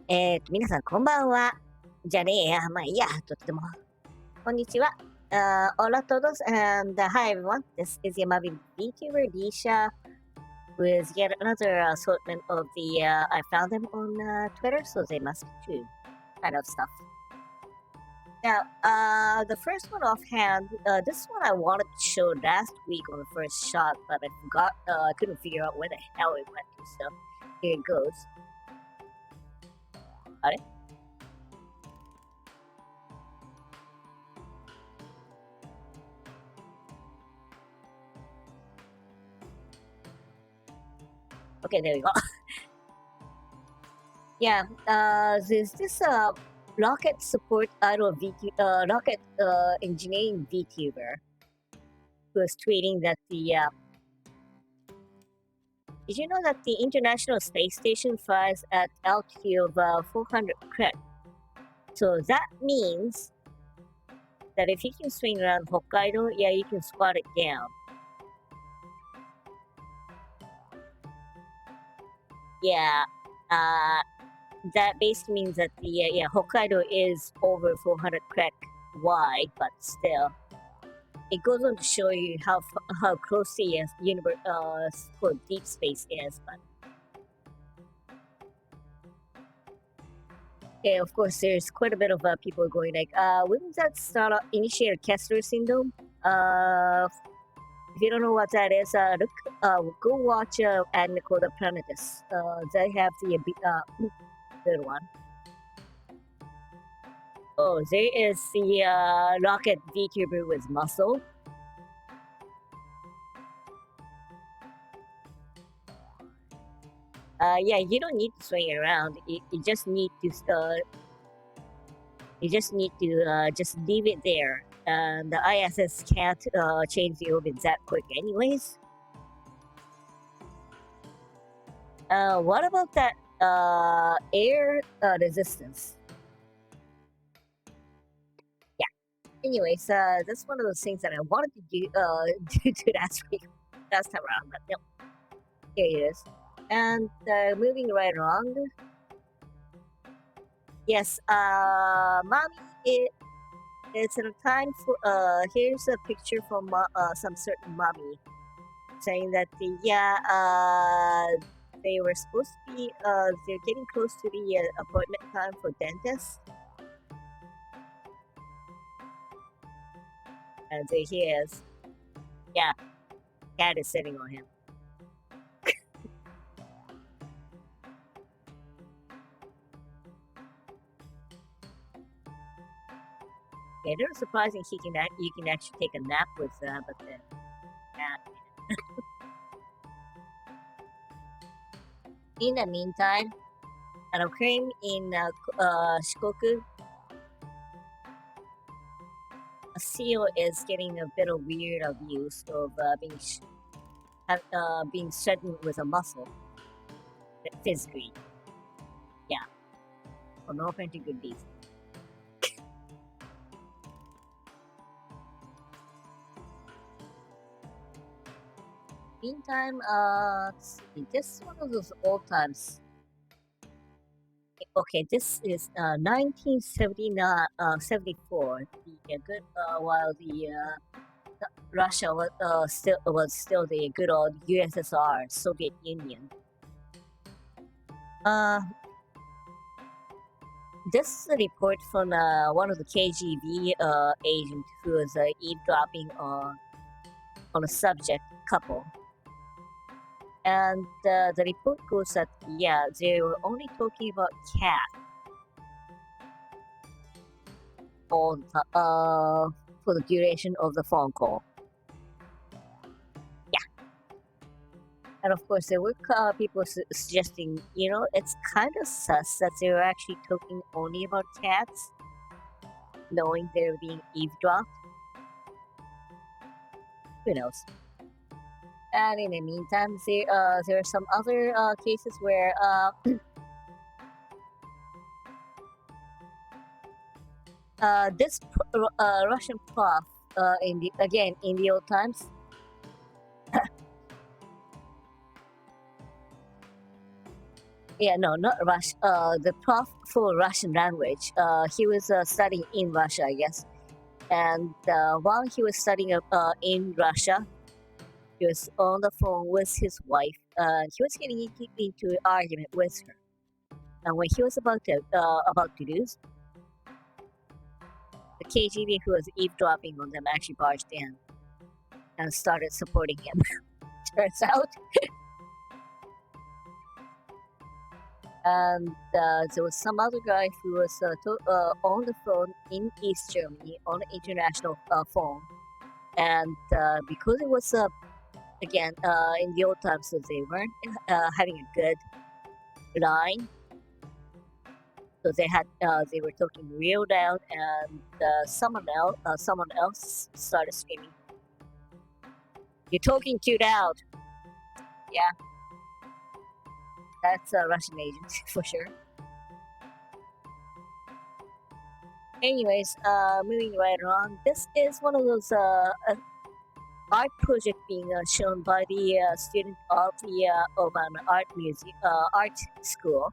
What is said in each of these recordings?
皆さんこんばんは。じゃねえや、まあいいや、とっても。こんにちは。Hola todos and hi everyone. This is your Mavi VTuber Disha with yet another assortment of the I found them on Twitter, so they must be true kind of stuff. Now, the first one offhand, this one I wanted to show last week on the first shot, but I forgot. I couldn't figure out where the hell it went to, so here it goes. あれ Okay, there we go. Yeah, there's this rocket support rocket engineering VTuber who was tweeting that did you know that the International Space Station flies at altitude of 400 cret? So that means that if you can swing around Hokkaido, yeah, you can squat it down. Yeah, that basically means that the Hokkaido is over 400 cret wide, but still. It goes on to show you how close the universe, deep space is, but yeah, of course, there's quite a bit of people going like, wouldn't that start initiate Kessler syndrome? If you don't know what that is, go watch anime called Apprentice. They have the good one. Oh, there is the rocket VTuber with muscle. Yeah, you don't need to swing it around. You just need to just leave it there. The ISS can't change the orbit that quick, anyways. What about that air resistance? Yeah. Anyways, that's one of those things that I wanted to do do last time around, but no, here it is. And moving right along. Yes, mommy, it's a time for here's a picture from some certain mommy saying that they were supposed to be they're getting close to the appointment time for dentist, and there he is. Yeah, cat is sitting on him. Yeah, they're surprising you can actually take a nap with but then in the meantime, crane in Shikoku, Seal is getting a bit of weird abuse of being threatened with a muscle physically. Yeah, for no apparent good reason. Meantime, this is one of those old times. Okay, this is 1979, 74. While Russia was still the good old USSR, Soviet Union. This is a report from one of the KGB agents who was eavesdropping on a subject couple. And the report goes that, yeah, they were only talking about cat for the duration of the phone call. Yeah. And of course, there were people suggesting, it's kind of sus that they were actually talking only about cats, knowing they're being eavesdropped. Who knows? And in the meantime, there are some other cases where this Russian prof in the old times. Yeah, no, not Russian. The prof for Russian language. He was studying in Russia, I guess. And while he was studying in Russia, he was on the phone with his wife. He was getting into an argument with her. And when he was about to lose, the KGB who was eavesdropping on them actually barged in and started supporting him. Turns out. And there was some other guy who was on the phone in East Germany on an international phone. And because it was, again, in the old times, so they weren't having a good line. So they were talking real loud, and someone else started screaming, "You're talking too loud!" Yeah, that's a Russian agent for sure. Anyways, moving right along. This is one of those art project being shown by the student of an art school.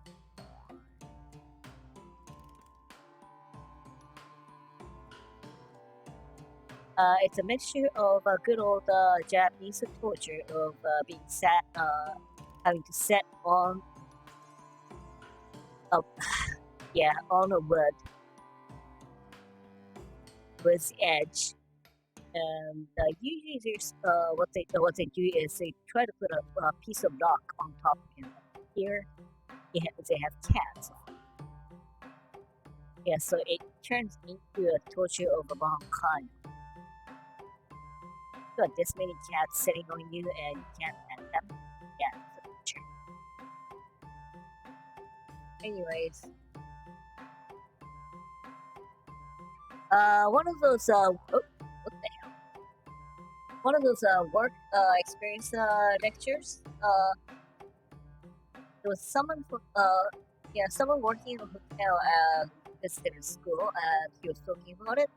It's a mixture of good old Japanese torture of being having to set on a on a wood with the edge. And usually, there's what they do is they try to put a piece of rock on top of him. Here, they have cats. Yeah, so it turns into a torture of the wrong kind. You got this many cats sitting on you and you can't pet them. Yeah, it's a torture. Anyways, one of those what the hell? One of those work experience lectures. There was someone someone working in a hotel visited a school, and he was talking about it.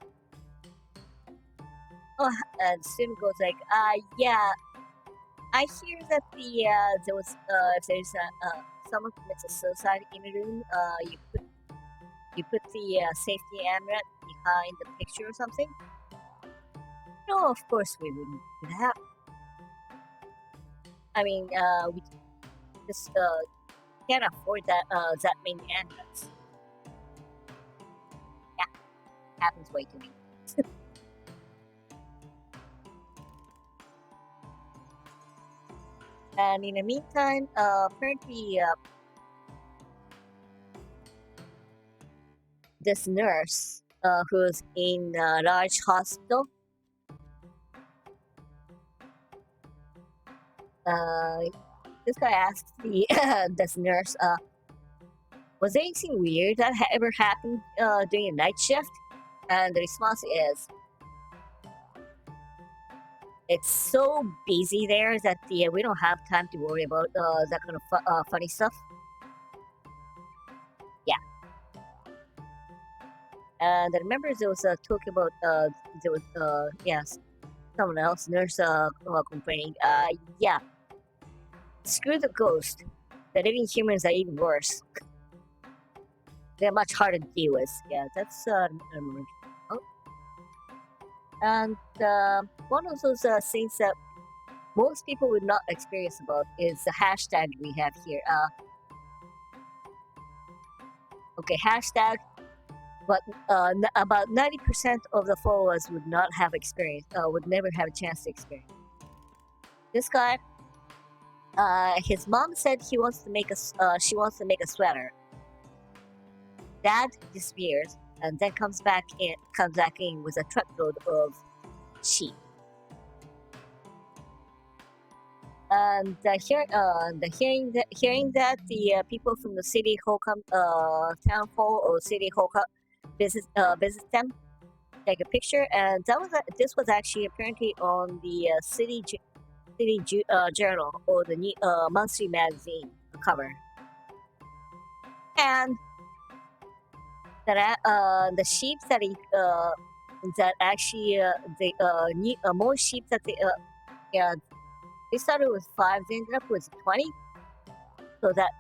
Oh, and the student goes like, yeah, I hear that there was if there's someone commits a suicide in a room, you put the safety amulet behind the picture or something. No, of course we wouldn't do that. I mean, we just can't afford that many amulets. Yeah, happens way too many. And in the meantime, apparently, this nurse who's in a large hospital, this guy asked this nurse, was there anything weird that ever happened during a night shift? And the response is, it's so busy there that we don't have time to worry about that kind of funny stuff. Yeah. And I remember there was a talk about there was yes, someone else nurse complaining. Yeah, screw the ghost. The living humans are even worse. They're much harder to deal with. Yeah, that's oh. And one of those things that most people would not experience about is the hashtag we have here. Okay, hashtag, but about 90% of the followers would not have experience, would never have a chance to experience. This guy, his mom said she wants to make a sweater. Dad disappears and then comes back in with a truckload of sheep. And hearing that the people from the city hall town hall or city hall visit them, take a picture, and this was actually apparently on the city journal or the monthly magazine cover, and that the sheep that actually the more sheep that they started with 5, they ended up with 20. So that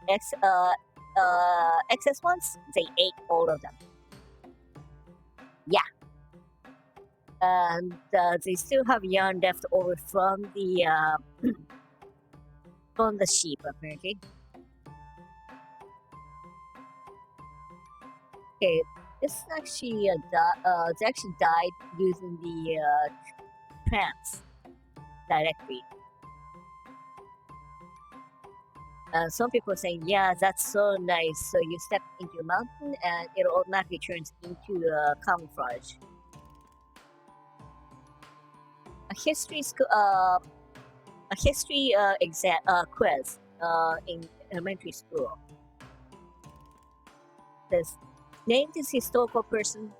excess ones, they ate all of them. Yeah. And they still have yarn left over from the sheep, apparently. Okay, this actually they actually died using the trams directly. Some people are saying, yeah, that's so nice. So you step into a mountain and it automatically turns into camouflage. A history exam quiz in elementary school. Says, name this historical person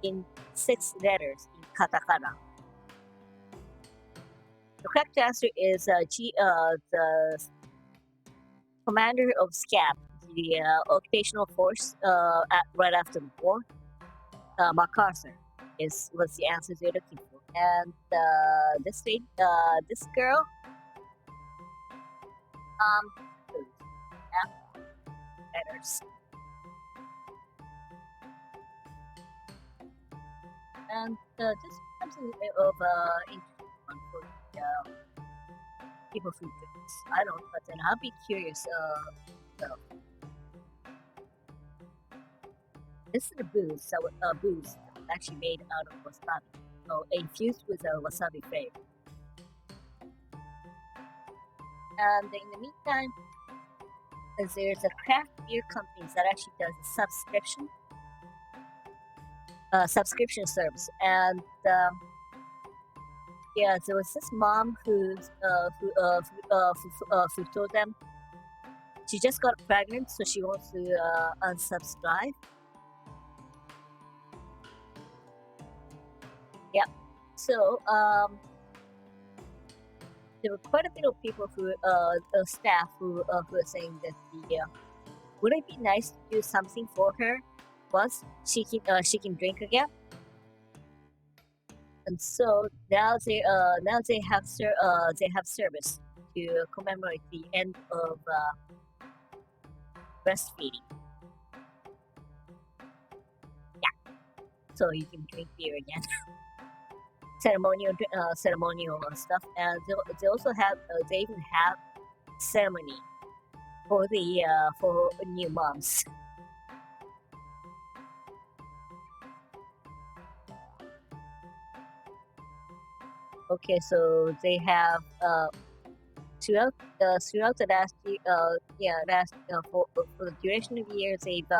in 6 letters in katakana. The correct answer is the commander of SCAP, the occupational force right after the war. MacArthur was the answer they're looking for. And this girl, letters. And this becomes a little bit of interesting one for people who drinks. I don't, but then I'll be curious. This is a booze actually made out of wasabi, infused with a wasabi flavor. And in the meantime, there's a craft beer company that actually does a subscription service, and yeah, there was this mom who told them she just got pregnant, so she wants to unsubscribe. Yeah, so there were quite a bit of people staff who were saying that would it be nice to do something for her once she can drink again? And so now they have service to commemorate the end of breastfeeding. Yeah, so you can drink beer again. ceremonial stuff, and they also have they even have ceremony for new moms. Okay, so they have throughout the last year, for the duration of the year, they've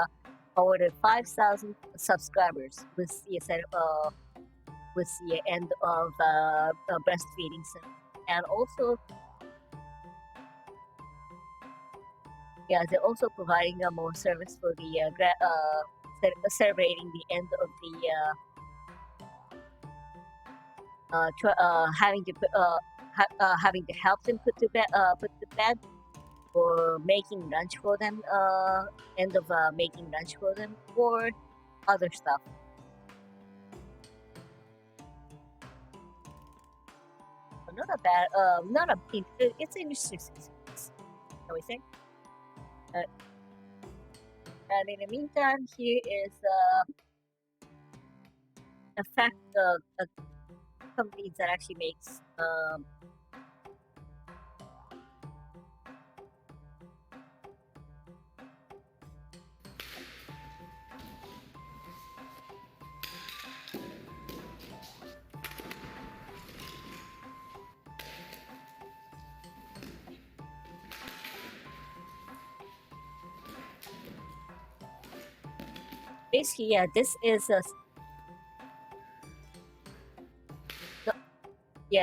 awarded 5,000 subscribers with the end of breastfeeding, and also they're also providing more service for the celebrating the end of the having to help them put to bed, or making lunch for them, end of making lunch for them, or other stuff. Not a bad, it's interesting, shall we say? And in the meantime, here is a fact a company that actually makes basically, this is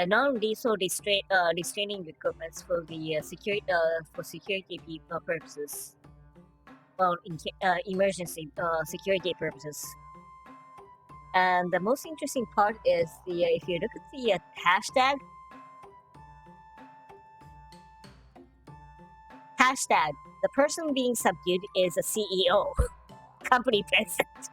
non-lethal restraining equipment for the security purposes. Well, in emergency security purposes. And the most interesting part is if you look at the hashtag, the person being subdued is a CEO, company president.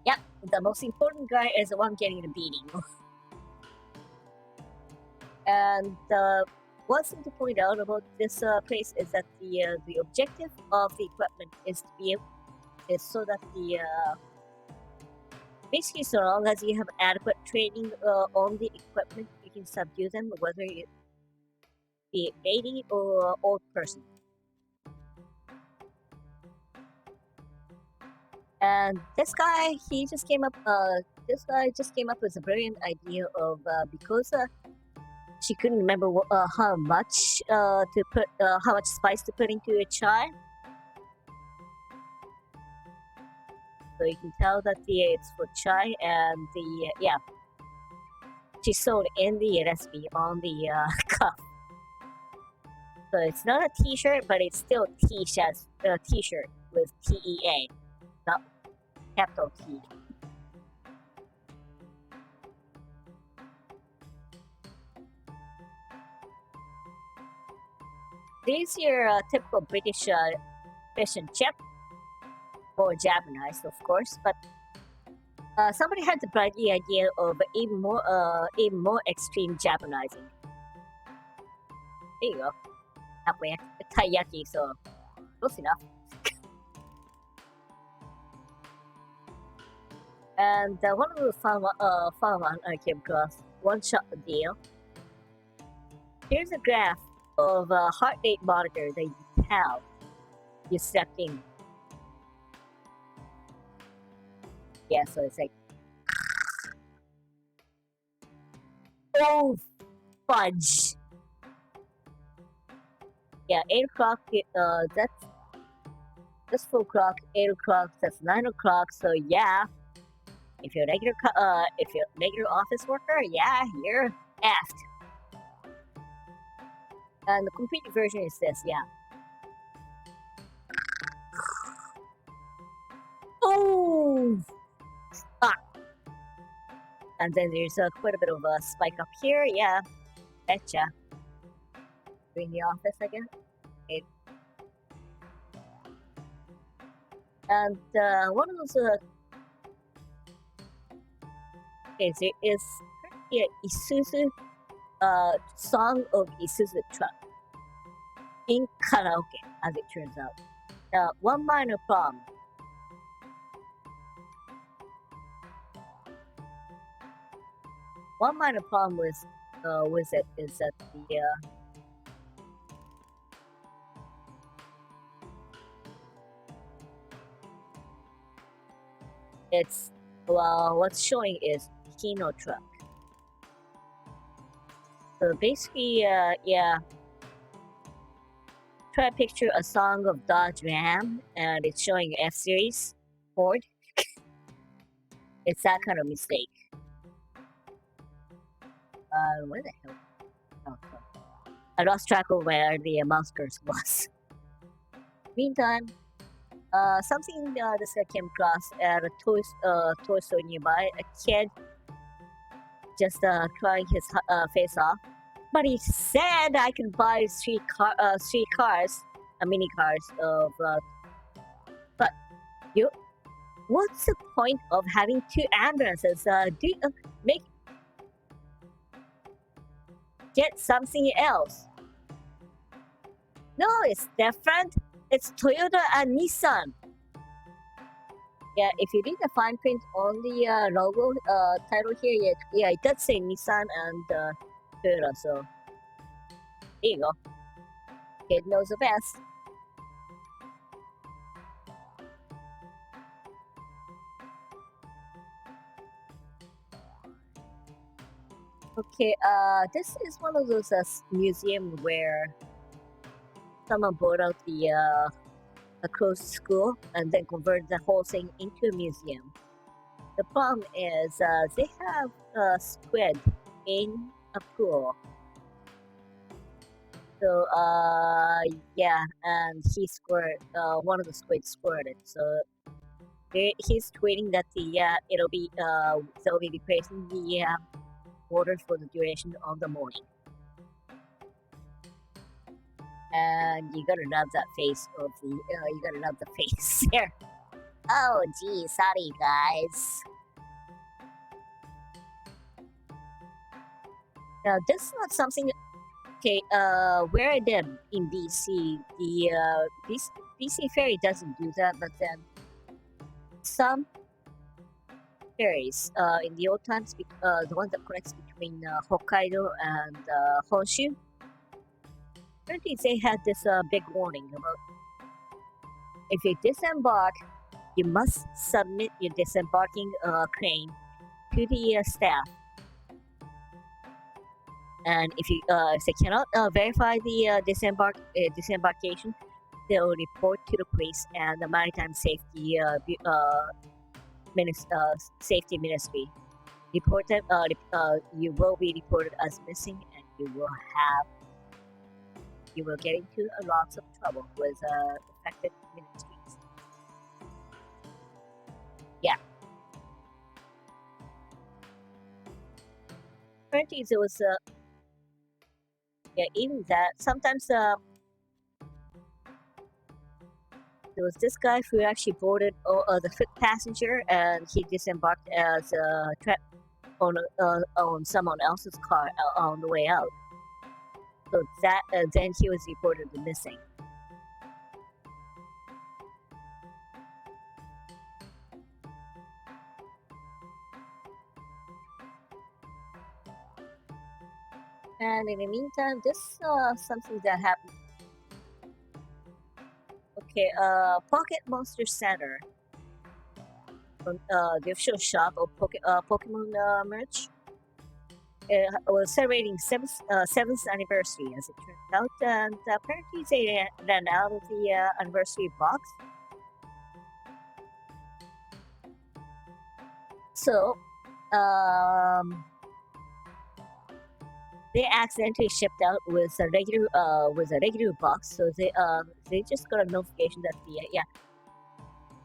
Yep, the most important guy is the one getting the beating. And one thing to point out about this place is that the objective of the equipment is so that basically so long as you have adequate training on the equipment, you can subdue them, whether it be a lady or old person. And this guy just came up with a brilliant idea of because she couldn't remember how much spice to put into a chai. So you can tell that it's for chai, and she sewed in the recipe on the cuff. So it's not a T-shirt, but it's still T-shirt with TEA, not capital T. These are typical British fish and chip, or Japanese, of course, but somebody had the bright idea of even more extreme Japanizing. There you go. Halfway taiyaki, so close enough. And one of the fun one I came across, one shot deal. Here's a graph of a heart rate monitor that you can tell you stepped in. Yeah, so it's like, oh fudge. Yeah, 8 o'clock. That's 4 o'clock. 8 o'clock. That's 9 o'clock. So yeah, if you're a regular office worker, yeah, you're effed. And the complete version is this, yeah. Oh, fuck. And then there's quite a bit of a spike up here, yeah. Betcha. In the office again. And one of those is Isuzu song of Isuzu truck in karaoke, as it turns out. One minor problem. One minor problem with it is that what's showing is Kino truck. So basically, yeah. Try to picture a song of Dodge Ram, and it's showing F Series Ford. It's that kind of mistake. Where the hell? Oh, sorry. I lost track of where the mouse cursor was. Meantime, something this guy came across at a toy store nearby. A kid just crying his face off. But he said I can buy three cars, mini cars of. But what's the point of having 2 ambulances? Get something else. No, it's different. It's Toyota and Nissan. Yeah, if you read the fine print on the logo title here, yeah, it does say Nissan and Toyota. So there you go. Kid knows the best. Okay, this is one of those museum where someone bought out a closed school and then converted the whole thing into a museum. The problem is they have a squid in a pool. So yeah, and he squirted. One of the squids squirted. So he's tweeting that they'll be replacing the water for the duration of the morning. And you gotta love that face of the. You gotta love the face there. Oh, gee, sorry guys. This is not something. Okay, where I live in BC, the BC ferry doesn't do that, but then some ferries in the old times, the one that connects between Hokkaido and Honshu, apparently they had this big warning about if you disembark, you must submit your disembarking claim to the staff. And if they cannot verify the disembarkation, they'll report to the police and the Maritime Safety Safety Ministry. You will be reported as missing, and you will get into lots of trouble with affected ministries. Yeah. Apparently, there was even that sometimes there was this guy who actually boarded the fifth passenger, and he disembarked as on someone else's car on the way out. So that then he was reported missing. And in the meantime, this something that happened. Okay, Pocket Monster Center, the official shop of Pokemon merch, was celebrating seventh anniversary, as it turned out, and apparently they ran out of the anniversary box. So, they accidentally shipped out with a regular box. So they just got a notification that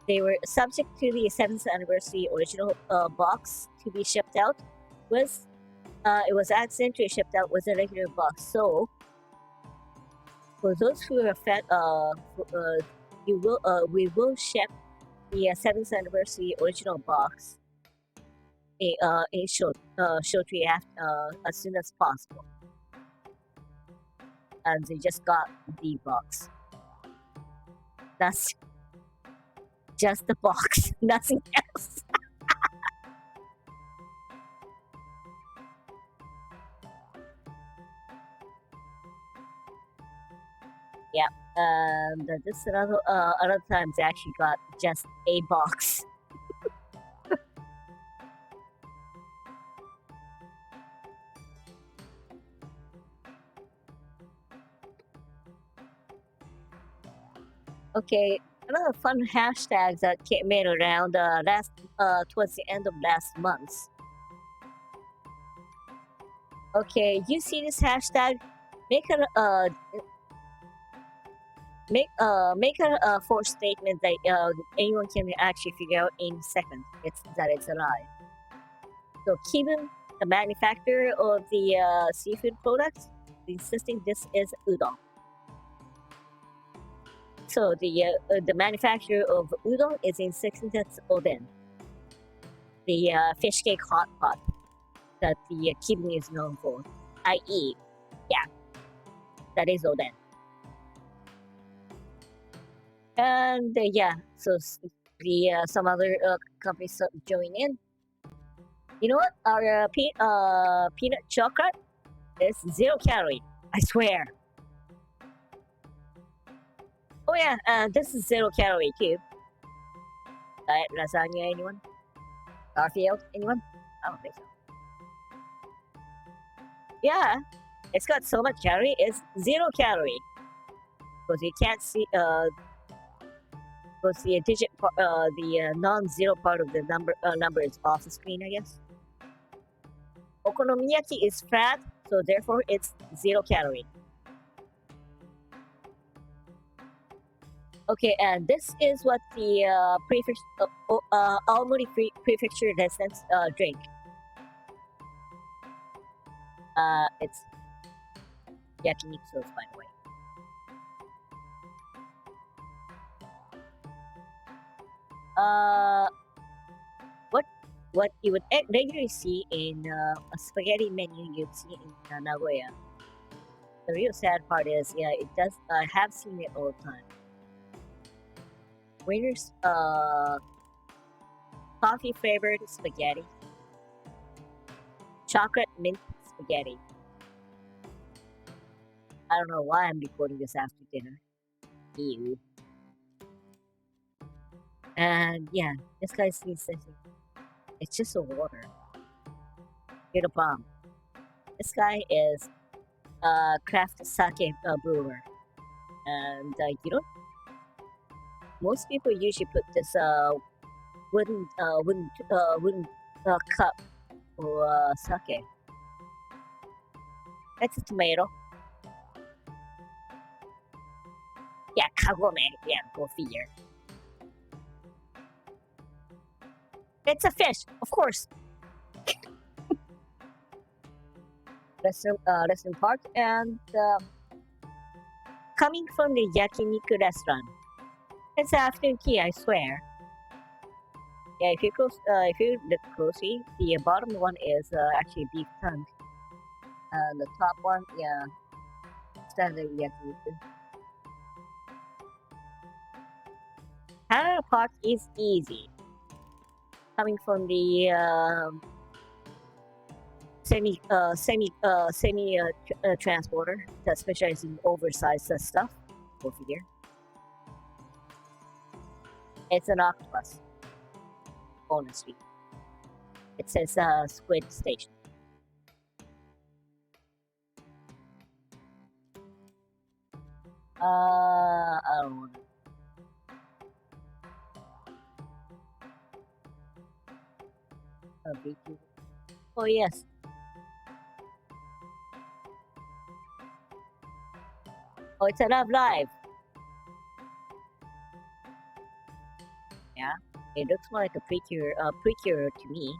they were subject to the 7th anniversary original box to be shipped out with. It was accidentally shipped out with a regular box. So for those who are fed, we will ship the 7th anniversary original box shortly after, as soon as possible. And they just got the box. That's just the box, nothing else. Yeah, and this other times they actually got just a box. Okay, another fun hashtags that made around towards the end of last month. Okay, you see this hashtag? Make a force statement that anyone can actually figure out in a second. It's a lie. So Kibun, the manufacturer of the seafood products, insisting this is udon. So the manufacturer of udon is insisting that's oden, the fish cake hot pot that the Kibun is known for, i.e., yeah, that is oden. And so some other companies join in. You know what? Our peanut chocolate is 0 calorie. I swear. Oh yeah, this is 0 calorie too. Lasagna, anyone? Garfield, anyone? I don't think so. Yeah, it's got so much calorie. It's 0 calorie because you can't see because the digit the non-zero part of the number is off the screen, I guess. Okonomiyaki is fat, so therefore it's 0 calorie. Okay, and this is what the Aomori Prefecture residents drink. It's yakiniku, by the way. What what you would regularly see in a spaghetti menu you'd see in Nagoya. The real sad part is, yeah, it does. I have seen it all the time. Winners, coffee flavored spaghetti, chocolate mint spaghetti. I don't know why I'm recording this after dinner. Ew. And yeah, this guy sees something. It's just a water. Here's the problem. This guy is a craft sake brewer, and you know, most people usually put this wooden cup for sake. That's a tomato. Yeah, kagome. Yeah, go figure. It's a fish, of course. Restaurant Park, and coming from the yakiniku restaurant. It's afternoon tea, I swear. Yeah, if you look closely, the bottom one is actually beef tongue, and the top one, yeah, standard yakiniku. Hanada Park is easy. Coming from the semi transporter that specializes in oversized stuff. Go figure. It's an octopus. Honestly, it says Squid Station. I don't want a Vtuber. Oh yes. Oh, it's a Love Live. Yeah, it looks more like a precure to me.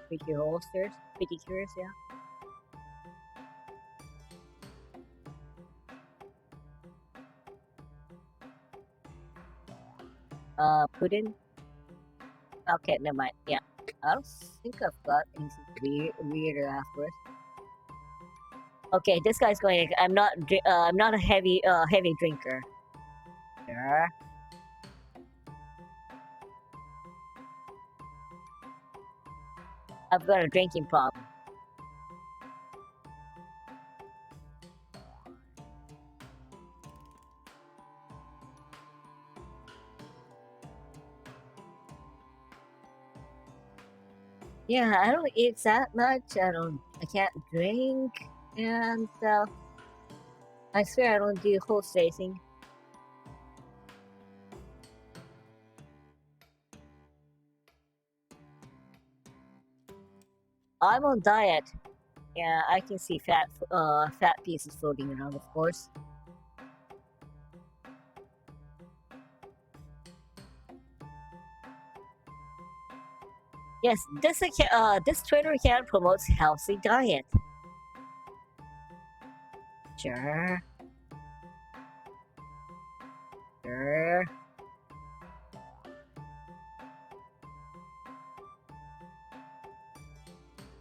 Precure holsters, pretty curious, yeah. Pudding. Okay, never mind. Yeah, I don't think I've got anything weirder afterwards. Okay, this guy's going. I'm not a heavy drinker. Sure. I've got a drinking problem. Yeah, I don't eat that much. I can't drink, and I swear I don't do horse racing. I'm on diet. Yeah, I can see fat pieces floating around, of course. Yes, this Twitter account promotes healthy diet. Sure. Sure.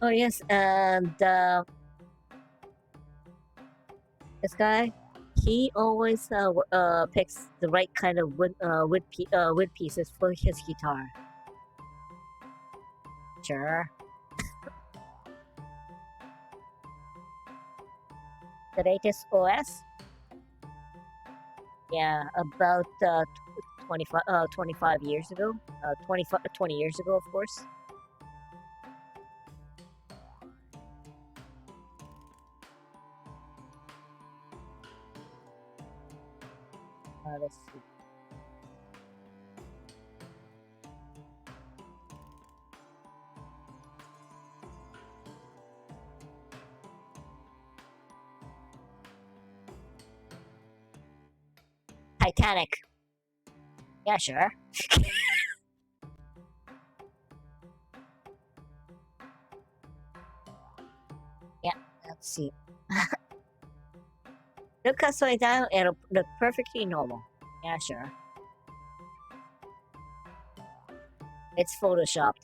Oh yes, and this guy, he always picks the right kind of wood pieces for his guitar. Sure. The latest OS? Yeah, about 25 years ago. 20 years ago, of course. Let's see. Titanic. Yeah, sure. Yeah, let's see. Look upside down, it'll look perfectly normal. Yeah, sure. it's photoshopped.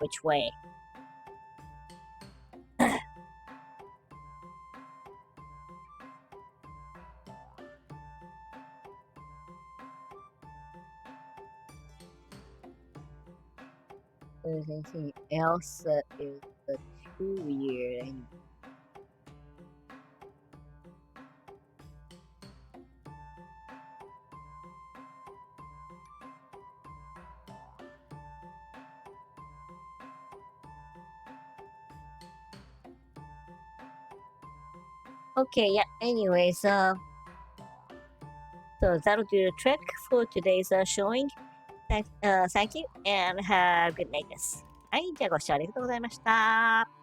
Which way? There's anything else that is too weird. Okay, yeah. Anyways, so that'll do the trick for today's showing. Thank you and have a good night です。はい、じゃあご視聴ありがとうございました。